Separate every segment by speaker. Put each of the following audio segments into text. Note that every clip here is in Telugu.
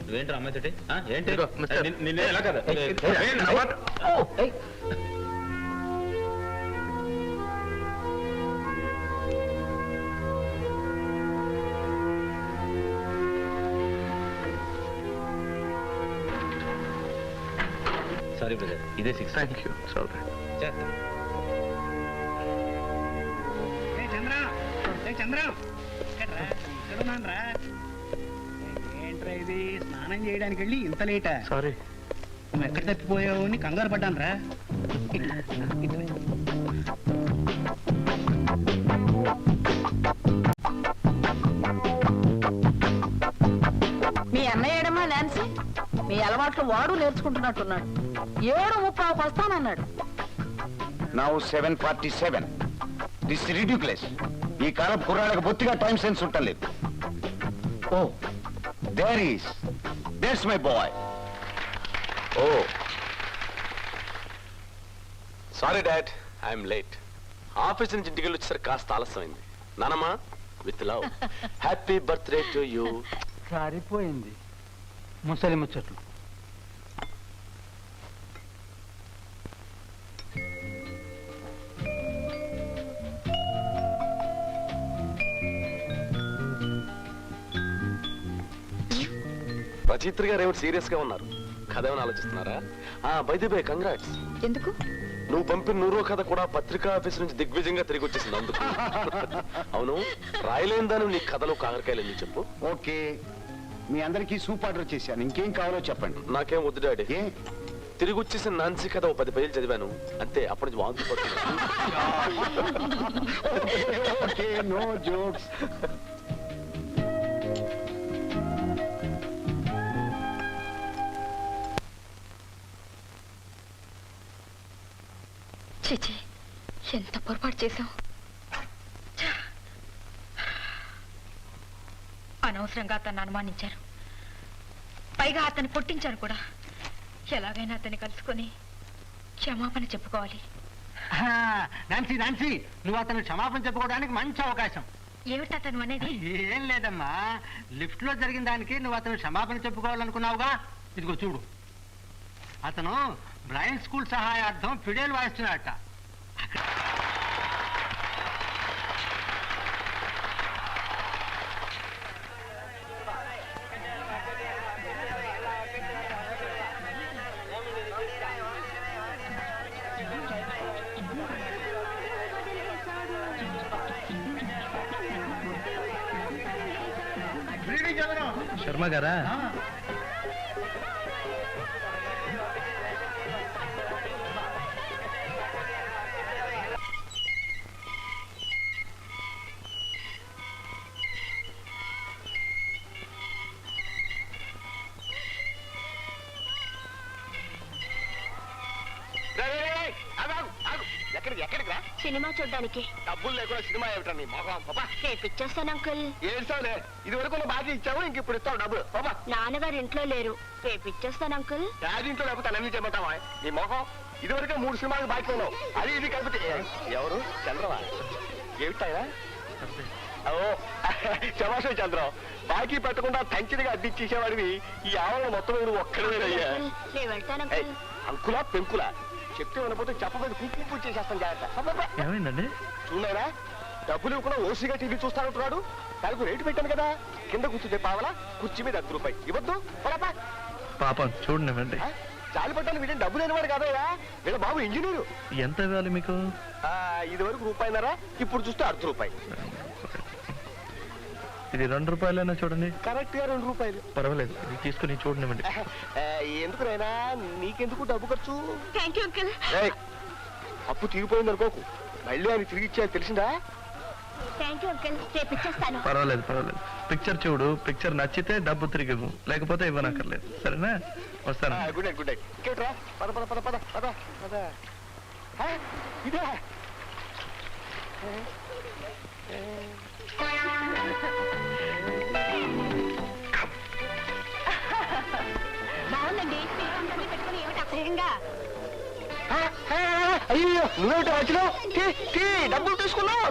Speaker 1: నువ్వేంటి అమ్మాయితోటి ఏంటి నిన్నే ఎలా కదా సారీ బ్రదర్, ఇదే 6.
Speaker 2: Thank you.
Speaker 3: ఏంట్రా ఇది? స్నానం చేయడానికి వెళ్ళి ఇంత లేటా?
Speaker 2: సారీ.
Speaker 3: నువ్వు ఎక్కడ తప్పిపోయావు అని కంగారు పడ్డాను రా.
Speaker 4: మీ అన్నయ్య ఏడమ్మా నాన్సీ? మీ అలవాట్లు వాడు నేర్చుకుంటున్నట్టున్నాడు. 7:30 వస్తానన్నాడు.
Speaker 5: నౌ 7:47. This ridiculous. ఈ కాలం కుర్రాళ్ళకి బొత్తిగా టైం సెన్స్ ఉండలేదు. Oh there's my boy.
Speaker 6: Oh sorry dad, I'm late. Office నుంచి ఇంటికి వెళ్ళి వచ్చేసరికి కాస్త ఆలస్యమైంది. నానమ్మా, with love, happy birthday to you.
Speaker 3: సరిపోయింది ముసలి ముచ్చట్లు.
Speaker 6: రచయిత్రి గారు ఏమిటి సీరియస్ గా ఉన్నారు? కథ ఏమైనా ఆలోచిస్తున్నారా? By the way, congrats.
Speaker 4: ఎందుకు?
Speaker 6: నువ్వు పంపిన 100వ కథ కూడా పత్రికా ఆఫీస్ నుంచి దిగ్విజయంగా తిరిగి వచ్చేసింది అందుకు. అవును, రాయలేని దాని నీ కథలో కాకరకాయలు ఎందుకు చెప్పు.
Speaker 5: ఓకే, మీ అందరికీ సూప్ ఆర్డర్ చేశాను. ఇంకేం కావాలో చెప్పండి.
Speaker 6: నాకేం వద్దు డాడీ. తిరిగి వచ్చేసిన నాన్సీ కథ 10 పేజీలు చదివాను అంతే. అప్పటి నుంచి వాంతి పడుతుంది.
Speaker 7: చిచి, ఎంత పొరపాటు చేశాం. అనవసరంగా అతన్ని అనుమానించారు. పైగా అతన్ని కొట్టించారు కూడా. ఎలాగైనా అతన్ని కలుసుకొని క్షమాపణ చెప్పుకోవాలి.
Speaker 3: నాన్సీ నాన్సీ, నువ్వు అతను క్షమాపణ చెప్పుకోవడానికి మంచి అవకాశం.
Speaker 7: ఏమిటి అతను అనేది?
Speaker 3: ఏం లేదమ్మా, లిఫ్ట్ లో జరిగిన దానికి నువ్వు అతను క్షమాపణ చెప్పుకోవాలనుకున్నావుగా. ఇదిగో చూడు, అతను బ్రైన్ స్కూల్ సహాయార్థం ఫిడేల్ వాయిస్తున్నాడట.
Speaker 2: శర్మ గారా?
Speaker 7: సినిమా చూడ్డానికి.
Speaker 6: డబ్బులు లేకుండా సినిమా ఏమిటా నీ మొహం?
Speaker 7: రేపు ఇచ్చేస్తాను అంకుల్.
Speaker 6: ఏడ్చావులే, ఇది వరకు బాగా ఇచ్చావు, ఇంక ఇప్పుడు ఇస్తావు డబ్బులు.
Speaker 7: నాన్నగారు ఇంట్లో లేరు, రేపు ఇచ్చేస్తాను అంకుల్.
Speaker 6: డాడీ ఇంట్లో లేకపోతే అన్నీ చేయమంటావా నీ మొహం? ఇది వరకే 3 సినిమాలు బాకీ ఉన్నావు, అది ఇది కలిపితే. ఎవరు? చంద్రవా? ఏమిటాయా? ఓ చమాషం చంద్రం, బాకీ పెట్టకుండా తంచిడిగా అడ్డిచ్చేసేవాడివి ఈ ఆవరణ మొత్తం నువ్వు ఒక్కడవేనయ్యా. అంకులా పెంకులా చెప్తే వినపోతే చెప్పబోయి కుంకుమ పూజ చేసేస్తాను. జాగ్రత్త.
Speaker 2: ఏమైందండి?
Speaker 6: చూడలేరా, డబ్బులు ఇవ్వకుండా ఓసీగా టీవీ చూస్తానంటున్నాడు. దానికి రేటు పెట్టాను కదా. కింద కూర్చుంటే పావలా, కుర్చీ మీద 10 రూపాయలు ఇవ్వద్దు.
Speaker 2: పాపం చూడండి.
Speaker 6: చాలు పట్టాలి, వీటిని డబ్బు లేనివాడు కాదయ్యా, వీళ్ళ బాబు ఇంజనీరు.
Speaker 2: ఎంత ఇవ్వాలి మీకు?
Speaker 6: ఇది వరకు రూపాయిన్నర, ఇప్పుడు చూస్తే 1/2 రూపాయి.
Speaker 2: ఇది 2 రూపాయలైనా చూడండి.
Speaker 6: కరెక్ట్ గా 2 రూపాయలు.
Speaker 2: పర్వాలేదు, ఇది తీసుకుని చూడండి.
Speaker 6: ఎందుకు నైనా, నీకెందుకు డబ్బు ఖర్చు?
Speaker 7: Thank you uncle.
Speaker 6: అప్పు తీరిపోయింది అనుకోకు, మళ్ళీ ఆయన తిరిగి ఇచ్చేది తెలిసిందా?
Speaker 7: థ్యాంక్ యూ అంకుల్, రేపు ఇచ్చేస్తాను.
Speaker 2: పర్వాలేదు. పిక్చర్ చూడు, పిక్చర్ నచ్చితే డబ్బు తిరిగి ఇవ్వు, లేకపోతే ఇవ్వనక్కర్లేదు. సరేనా? వస్తాను.
Speaker 6: Good night. Good night. ఇంకేట్రా, పద పద పద పద పద పద. ఇదే
Speaker 7: బాగుందండి. పెట్టుకుని ఏమిటి అసహ్యంగా?
Speaker 6: అయ్యో, నువ్వేమిటి వచ్చినావు? డబ్బులు తీసుకున్నావు.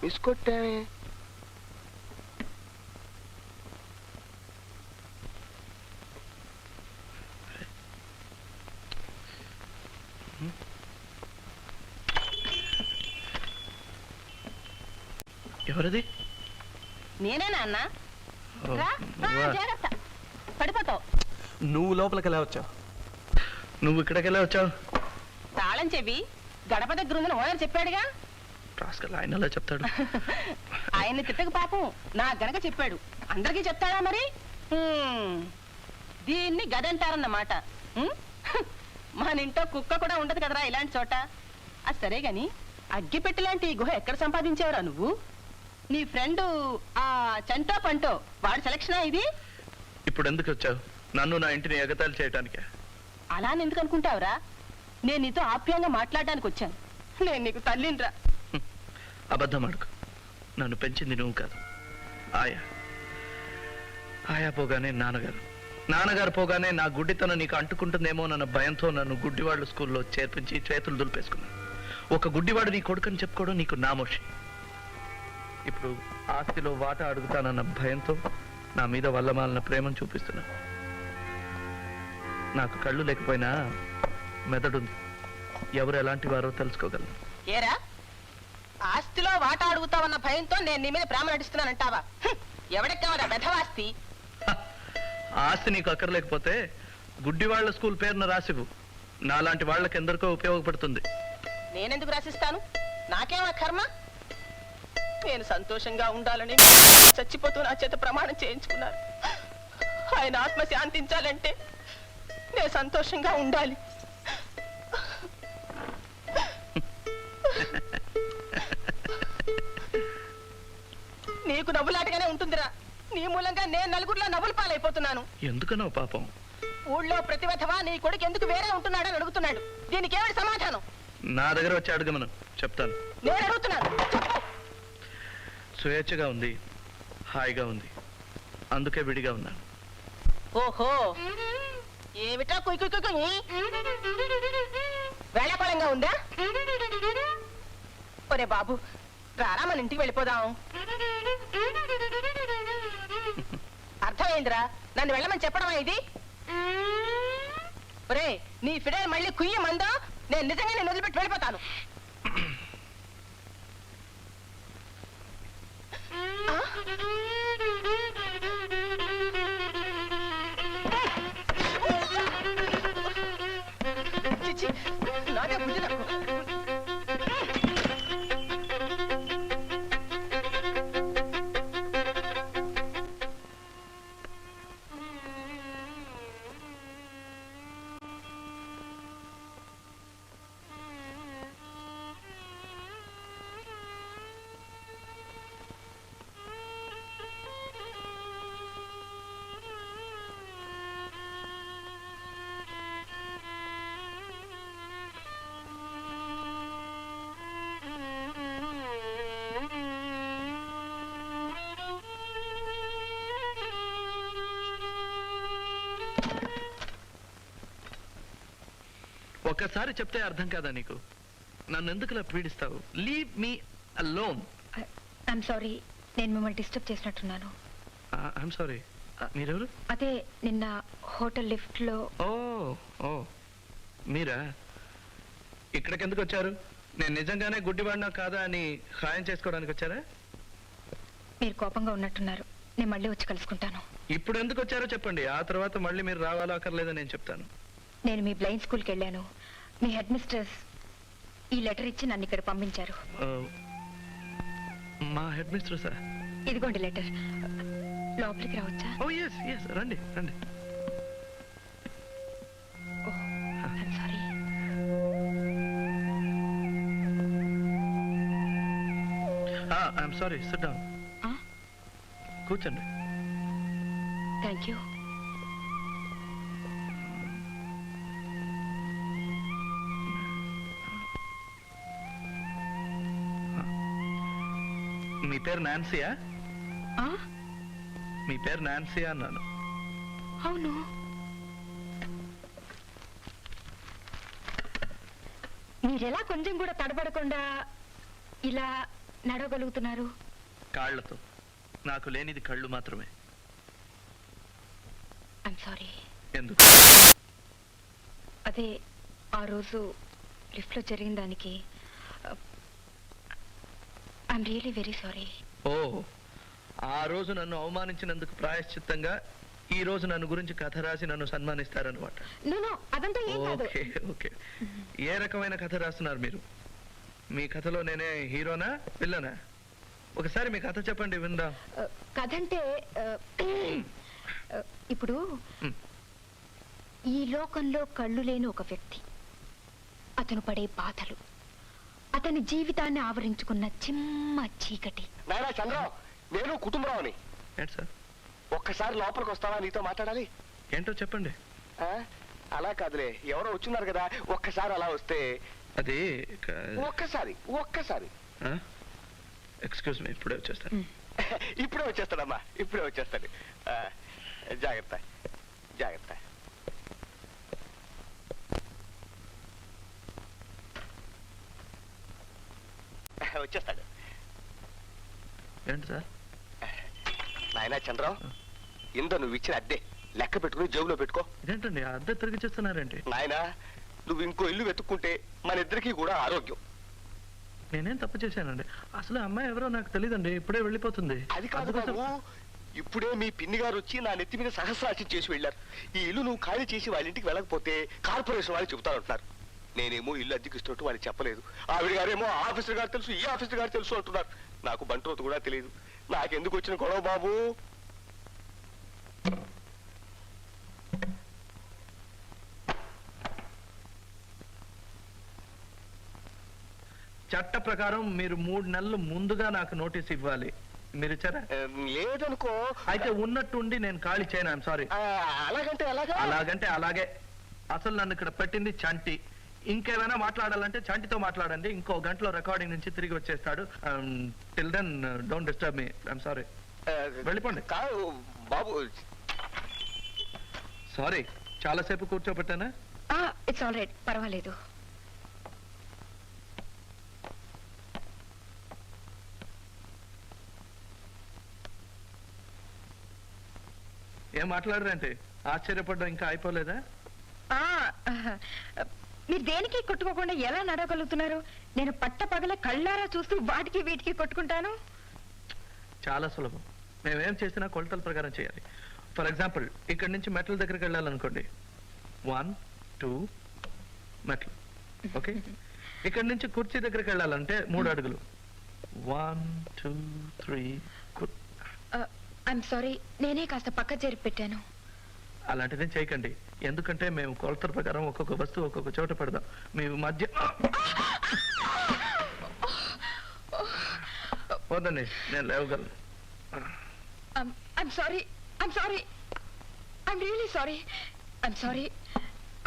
Speaker 6: మిస్ కొట్టామే.
Speaker 2: ఎవరిది?
Speaker 4: నేనేనా అన్న?
Speaker 2: ఓ,
Speaker 4: రా, రా,
Speaker 2: నువ్వా?
Speaker 4: జాగ్రత్త పడిపోతావు.
Speaker 8: నువ్వు లోపలికి ఎలా వచ్చావు?
Speaker 2: నువ్వు ఇక్కడికెళ్ళా వచ్చావు?
Speaker 4: తాళం చెవి గడప దగ్గర ఉందని ఓనర్ చెప్పాడుగా.
Speaker 2: రాస్కల్, ఆయన అలా చెప్తాడు.
Speaker 4: ఆయన్ని తిట్టక పాపం నా గనక చెప్పాడు. అందరికీ చెప్తాడా మరి? దీన్ని గదంటారన్నమాట. మన ఇంట్లో కుక్క కూడా ఉండదు కదరా ఇలాంటి చోట. అది సరే గాని అగ్గిపెట్టి లాంటి ఈ గుహ ఎక్కడ సంపాదించావురా నువ్వు? నీ ఫ్రెండ్ ఆ చంటో పంటో వాడి సెలక్షనా ఇది?
Speaker 2: ఇప్పుడు ఎందుకు వచ్చావు? నన్ను నా ఇంటిని ఎగతాళి చేయటానికే?
Speaker 4: అలా ఎందుకు అనుకుంటావురా? నేను నీతో ఆప్యాయంగా మాట్లాడడానికి వచ్చాను. నేను నీకు తల్లినిరా.
Speaker 2: అబద్ధం అడుగు. నన్ను పెంచింది నువ్వు కాదు, ఆయా. ఆయా పోగానే నాన్నగారు, నాన్నగారు పోగానే నా గుడ్డితనం నీకు అంటుకుంటుందేమో అన్న భయంతో నన్ను గుడ్డివాళ్ళ స్కూల్లో చేర్పించి చేతులు దులిపేసుకున్నాను. ఒక గుడ్డివాడు నీ కొడుకని చెప్పుకోవడం నీకు నామోషి. ఇప్పుడు ఆస్తిలో వాటా అడుగుతానన్న భయంతో నా మీద వల్లమాలిన ప్రేమను చూపిస్తున్నా. నాకు కళ్ళు లేకపోయినా మెదడుంది. ఎవరు ఎలాంటి వారో తెలుసుకోగలను.
Speaker 4: ఏరా, ఆస్తిలో వాటా అడుగుతావన్న భయంతో నేను నీ మీద ప్రేమ నటిస్తున్నానంటావా? ఎవడికి కావాలా బెధవాస్తి?
Speaker 2: ఆస్తి నీకు అక్కర్లేకపోతే గుడ్డివాళ్ల స్కూల్ పేరున రాసివు. నాలాంటి వాళ్ళకి ఎందరికో ఉపయోగపడుతుంది.
Speaker 4: నేనెందుకు రాసిస్తాను? నాకేమా కర్మ? నేను సంతోషంగా ఉండాలని చచ్చిపోతూ నా చేత ప్రమాణం చేయించుకున్నారు. ఆయన ఆత్మ శాంతించాలంటే నేను సంతోషంగా ఉండాలి. నీకు నవ్వులాటగానే ఉంటుందిరా. నీ మూలంగా నేను నలుగురిలో నవ్వులు పాలైపోతున్నాను.
Speaker 2: ఎందుకనో పాపం.
Speaker 4: ఊళ్ళో ప్రతివధవా నీ కొడుకు ఎందుకు వేరే ఉంటున్నాడని అడుగుతున్నాడు. దీనికి ఏమిటి సమాధానం?
Speaker 2: నా దగ్గర వచ్చి అడగమను, చెప్తాను.
Speaker 4: నేను అడుగుతున్నాను, చెప్పు.
Speaker 2: స్వేచ్ఛగా ఉంది, హాయిగా ఉంది, అందుకే విడిగా ఉన్నాను.
Speaker 4: ఓహో, ఏమిటా కుయ్ కుయ్ కుయ్ కుయ్? వేళాకోళంగా ఉందా? ఒరే బాబు, రారా మన ఇంటికి వెళ్ళిపోదాం. అర్థమైందిరా, నన్ను వెళ్ళమని చెప్పడమా ఇది? ఒరే, నీ ఫిడేల్ మళ్ళీ కుయ్య మందో నేను నిజంగా నేను వదిలిపెట్టి వెళ్ళిపోతాను. చిచి, నాకే బుద్ధి తక్కువ.
Speaker 2: ఒక్కసారి చెప్తే అర్థం కాదా నీకు? నన్ను ఎందుకులా పీడిస్తావు? Leave me alone.
Speaker 9: I'm sorry, నేను మిమ్మల్ని డిస్టర్బ్ చేసినట్టున్నాను.
Speaker 2: I'm sorry. మీరెవరు?
Speaker 9: అదే నిన్న హోటల్ లిఫ్ట్ లో.
Speaker 2: ఓ ఓ మీరా? ఇక్కడికి ఎందుకు వచ్చారు? నేను నిజంగానే గుడ్డివాడినా కాదా అని ఖాయం చేసుకోవడానికి వచ్చారా?
Speaker 9: మీరు కోపంగా ఉన్నట్టున్నారు. నేను మళ్ళీ వచ్చి కలుసుకుంటాను.
Speaker 2: ఇప్పుడు ఎందుకు వచ్చారో చెప్పండి, ఆ తర్వాత మళ్ళీ మీరు రావాలో అక్కర్లేదో నేను చెప్తాను.
Speaker 9: నేను మీ బ్లైండ్ స్కూల్కి వెళ్ళాను. మీ హెడ్ మిస్ట్రెస్ ఈ లెటర్ ఇచ్చి నన్ను ఇక్కడ పంపించారు.
Speaker 2: మా హెడ్ మిస్ట్రెస్?
Speaker 9: ఇదిగోండి లెటర్. లోపలికి రావచ్చా?
Speaker 2: ఓ ఎస్ ఎస్, రండి రండి.
Speaker 9: I'm sorry.
Speaker 2: I'm sorry, sit down. కూర్చోండి.
Speaker 9: Thank you.
Speaker 2: మీ పేరు నాన్సీయా? మీ పేరు నాన్సీయా అన్నాను.
Speaker 9: అవును. మీరెలా కొంచెం కూడా తడబడకుండా ఇలా నడవగలుగుతున్నారు?
Speaker 2: కాళ్లతో. నాకు లేనిది కళ్ళు మాత్రమే.
Speaker 9: I'm sorry.
Speaker 2: ఎందుకు?
Speaker 9: అదే ఆ రోజు లిఫ్ట్లో జరిగిన దానికి ఐఎమ్ రియలీ వెరీ సారీ.
Speaker 2: ఓ, ఆ రోజు నన్ను అవమానించినందుకు ప్రాయశ్చిత్తంగా ఈ రోజు నన్ను గురించి కథ రాసి నన్ను సన్మానిస్తారనమాట.
Speaker 9: నో అదంతా ఏం కాదు.
Speaker 2: Okay okay. ఏ రకమైన కథ రాస్తున్నారు మీరు? మీ కథలో నేనే హీరోనా విల్లనా? ఒకసారి మీ కథ చెప్పండి విందాం.
Speaker 9: కథ అంటే ఇప్పుడు ఈ లోకంలో కళ్ళు లేని ఒక వ్యక్తి, అతను పడే బాధలు, అతని జీవితాన్ని ఆవరించుకున్న చిమ్మ చీకటి.
Speaker 6: నాయనా చంద్రం, నేను కుటుంబరావుని.
Speaker 2: ఏంటి సార్?
Speaker 6: ఒక్కసారి లోపలికి వస్తావా? నీతో మాట్లాడాలి.
Speaker 2: ఏంటో చెప్పండి.
Speaker 6: అలా కాదులే, ఎవరో వచ్చున్నారు కదా, ఒక్కసారి అలా వస్తే.
Speaker 2: అది
Speaker 6: ఒక్కసారి
Speaker 2: ఎక్స్క్యూజ్ మీ, ఇప్పుడే వచ్చేస్తాను.
Speaker 6: ఇప్పుడే వచ్చేస్తాడమ్మా, ఇప్పుడే వచ్చేస్తాడు. జాగ్రత్త జాగ్రత్త. వచ్చేస్తాడు.
Speaker 2: ఏంటి సార్?
Speaker 6: నాయనా చంద్రం, ఇందో నువ్వు ఇచ్చిన అద్దె లెక్క పెట్టుకుని జేబులో పెట్టుకో.
Speaker 2: ఇదేంటండి అద్దె తిరిగి చేస్తున్నారేంటి?
Speaker 6: నాయనా, నువ్వు ఇంకో ఇల్లు వెతుక్కుంటే మన ఇద్దరికి కూడా ఆరోగ్యం.
Speaker 2: నేనేం తప్పు చేశానండి? అసలు అమ్మాయి ఎవరో నాకు తెలియదండి, ఇప్పుడే వెళ్ళిపోతుంది.
Speaker 6: అది కాదు బాబు, ఇప్పుడే మీ పిన్ని గారు వచ్చి నా నెత్తి మీద సహస్రాచి చేసి వెళ్ళారు. ఈ ఇల్లు నువ్వు ఖాళీ చేసి వాళ్ళ ఇంటికి వెళ్ళకపోతే కార్పొరేషన్ వాళ్ళు చెబుతారంటున్నారు. నేనేమో ఇల్లు అద్దెకిస్తున్నట్టు వాళ్ళకి చెప్పలేదు. ఆవిడ గారేమో ఆఫీసర్ గారు తెలుసు, ఈ ఆఫీసర్ గారు తెలుసు అంటున్నారు. నాకు బంట్రోతు కూడా తెలియదు. నాకెందుకు వచ్చిన గొడవ బాబు?
Speaker 2: చట్ట ప్రకారం మీరు 3 నెలలు ముందుగా నాకు నోటీస్ ఇవ్వాలి. మీరు ఇచ్చారా?
Speaker 6: లేదనుకో.
Speaker 2: అయితే ఉన్నట్టుండి నేను ఖాళీ చేయను. I'm sorry.
Speaker 6: అలాగంటే
Speaker 2: అలాగంటే అలాగే. అసలు నన్ను ఇక్కడ పెట్టింది చంటి. ఇంకేమైనా మాట్లాడాలంటే చంటితో మాట్లాడండి. ఇంకో గంటలో రికార్డింగ్ నుంచి తిరిగి వచ్చేస్తాడు. Till then don't disturb me. I'm sorry. వెళ్ళిపోండి.
Speaker 6: కాదు బాబు.
Speaker 2: సారీ, చాలాసేపు కూర్చోబెట్టానా?
Speaker 9: ఇట్స్ ఆల్ రైట్, పర్వాలేదు.
Speaker 2: ఏం మాట్లాడరంటే? ఆశ్చర్యపడ్డా ఇంకా అయిపోలేదా?
Speaker 9: మీరు దేనికి కొట్టుకోకుండా ఎలా నడవగలుగుతున్నారు? నేను పట్ట పగల కళ్ళారా చూస్తూ వాటికి వీటికి కొట్టుకుంటాను.
Speaker 2: చాలా సులభం. మేమేం చేసినా కొలతల ప్రకారం చేయాలి. ఫర్ ఎగ్జాంపుల్, ఇక్కడి నుంచి మెట్ల దగ్గరికి వెళ్ళాలనుకోండి. 1 2 మెట్లు. ఓకే. ఇక్కడి నుంచి కుర్చీ దగ్గరికి వెళ్ళాలంటే 3 అడుగులు. 1 2 3.
Speaker 9: ఐఎమ్ సారీ, నేనే కాస్త పక్క జరిపి పెట్టాను.
Speaker 2: అలాంటిదేం చేయకండి. ఎందుకంటే మేము కొలతల ప్రకారం ఒక్కొక్క వస్తువు ఒక్కొక్క చోట పెడదాం. మీ మధ్య పోదండి, నేను లేవగలను.
Speaker 9: I'm sorry, I'm sorry, I'm really sorry, I'm sorry.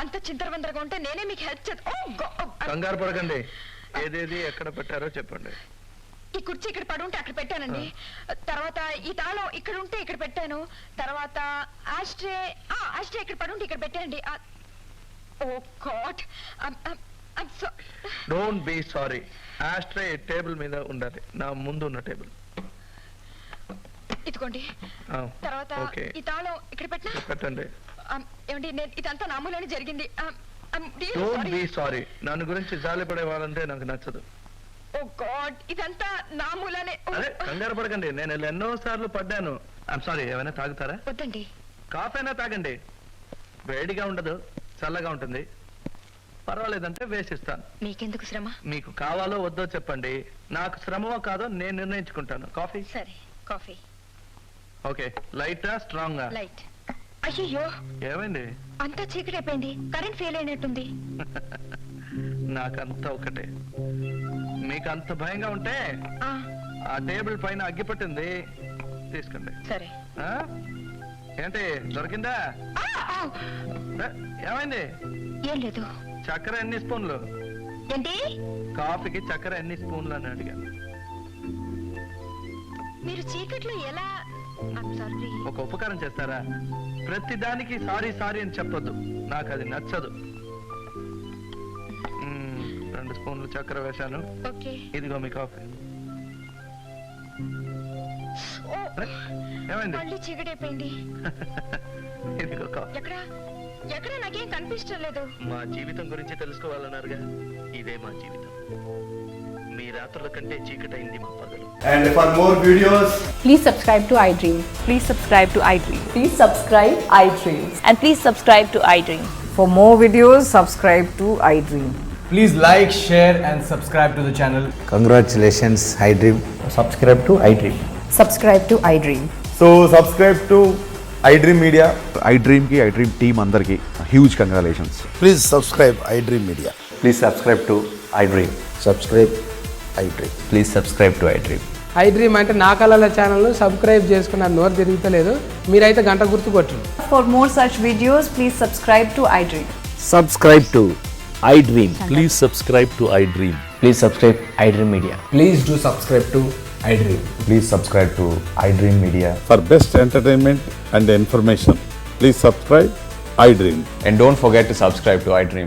Speaker 9: అంత చింతరవందరగా ఉంటే నేనే మీకు హెల్ప్ చేస్తాను.
Speaker 2: కంగారు పడకండి. ఏదేది ఎక్కడ పెట్టారో చెప్పండి.
Speaker 9: ఈ కుర్చీ ఇక్కడ పడి ఉంటే అక్కడ పెట్టానండి. తర్వాత ఈ తాళం ఇక్కడ ఉంటే ఇక్కడ పెట్టాను. తర్వాత ఆస్ట్రే ఇక్కడ పడి ఉంటే ఇక్కడ పెట్టానండి. Oh god,
Speaker 2: don't be sorry. Ashtray table మీద ఉండాలి, నా ముందు ఉన్న టేబుల్.
Speaker 9: ఇదిగోండి. తర్వాత ఈ తాళం ఇక్కడ
Speaker 2: పెట్టండి.
Speaker 9: ఏమండి, నేను ఇదంతా నా మూలనే జరిగింది.
Speaker 2: Don't be sorry. నన్ను గురించి జాలిపడే వాళ్ళంటే నాకు నచ్చదు.
Speaker 9: ఓ గాడ్, ఇదంతా నా మూలనే.
Speaker 2: అరే కంగారు పడకండి, నేను ఎన్నో సార్లు పడ్డాను. I'm sorry. ఏమైనా తాగుతారా?
Speaker 9: వద్దండి.
Speaker 2: కాఫీ అయినా తాగండి. వేడిగా ఉండదు, చల్లగా ఉంటుంది. పర్వాలేదంటే వేసిస్తాను.
Speaker 9: మీకెందుకు శ్రమ?
Speaker 2: మీకు కావాలో వద్దో చెప్పండి. నాకు శ్రమమో కాదో నేను నిర్ణయించుకుంటాను. కాఫీ?
Speaker 9: సరే, కాఫీ.
Speaker 2: ఓకే. లైటా స్ట్రాంగా?
Speaker 9: లైట్. అయ్యో,
Speaker 2: ఏమైంది?
Speaker 9: అంతా చీకటి అయిపోయింది. కరెంట్ ఫెయిల్ అయినట్టుంది.
Speaker 2: నాకంతా ఒకటే. మీకు అంత భయంగా ఉంటే ఆ టేబుల్ పైన అగ్గి పట్టింది, తీసుకోండి.
Speaker 9: సరే.
Speaker 2: ఏంటి దొరికిందా? ఏమైంది?
Speaker 9: ఏం లేదు.
Speaker 2: చక్కెర ఎన్ని స్పూన్లు?
Speaker 9: ఏంటి?
Speaker 2: కాఫీకి చక్కెర ఎన్ని స్పూన్లు అని అడిగాను.
Speaker 9: మీరు చీకట్లో ఎలా?
Speaker 2: ఒక ఉపకారం చేస్తారా? ప్రతి దానికి సారీ సారీ అని చెప్పొద్దు, నాకు అది నచ్చదు. 2 స్పూన్లు చక్కెర వేశాను.
Speaker 9: ఓకే.
Speaker 2: ఇదిగో మీ కాఫీ.
Speaker 9: ఓ,
Speaker 2: ఏమైంది?
Speaker 9: మళ్ళీ చీకటైపోయింది.
Speaker 2: ఇదిగో కాఫీ.
Speaker 9: ఎక్కడ ఎక్కడ నాకేం కనిపించడం లేదు.
Speaker 2: మా జీవితం గురించి తెలుసుకోవాలన్నారుగా, ఇదే మా జీవితం. మీ రాత్రుల కంటే చీకటైంది మా పగలు.
Speaker 5: And for more videos,
Speaker 10: Please subscribe to iDream.
Speaker 4: Please subscribe to iDream.
Speaker 10: Please subscribe iDream.
Speaker 4: And please subscribe to iDream.
Speaker 10: For more videos, subscribe to iDream.
Speaker 8: Please like, share and subscribe to the channel.
Speaker 5: congratulations, iDream. Subscribe to iDream.
Speaker 10: Subscribe to iDream.
Speaker 11: So subscribe to iDream Media. iDream ki iDream team andarki huge congratulations.
Speaker 5: Please subscribe iDream Media.
Speaker 11: Please subscribe to iDream.
Speaker 5: Subscribe iDream.
Speaker 11: Please subscribe to iDream.
Speaker 12: iDream అంటే నా కళల ఛానల్ను సబ్స్క్రైబ్ చేసుకున్న నోరు తిరుగుతలేదు. మీరైతే గంట గుర్తు కొట్టండి.
Speaker 10: For more such videos, please subscribe to iDream.
Speaker 1: Subscribe to iDream. Please subscribe to iDream.
Speaker 8: Please subscribe iDream Media. Please do subscribe to iDream.
Speaker 11: Please subscribe to iDream Media.
Speaker 6: For best entertainment and information, please subscribe iDream.
Speaker 11: And don't forget to subscribe to iDream.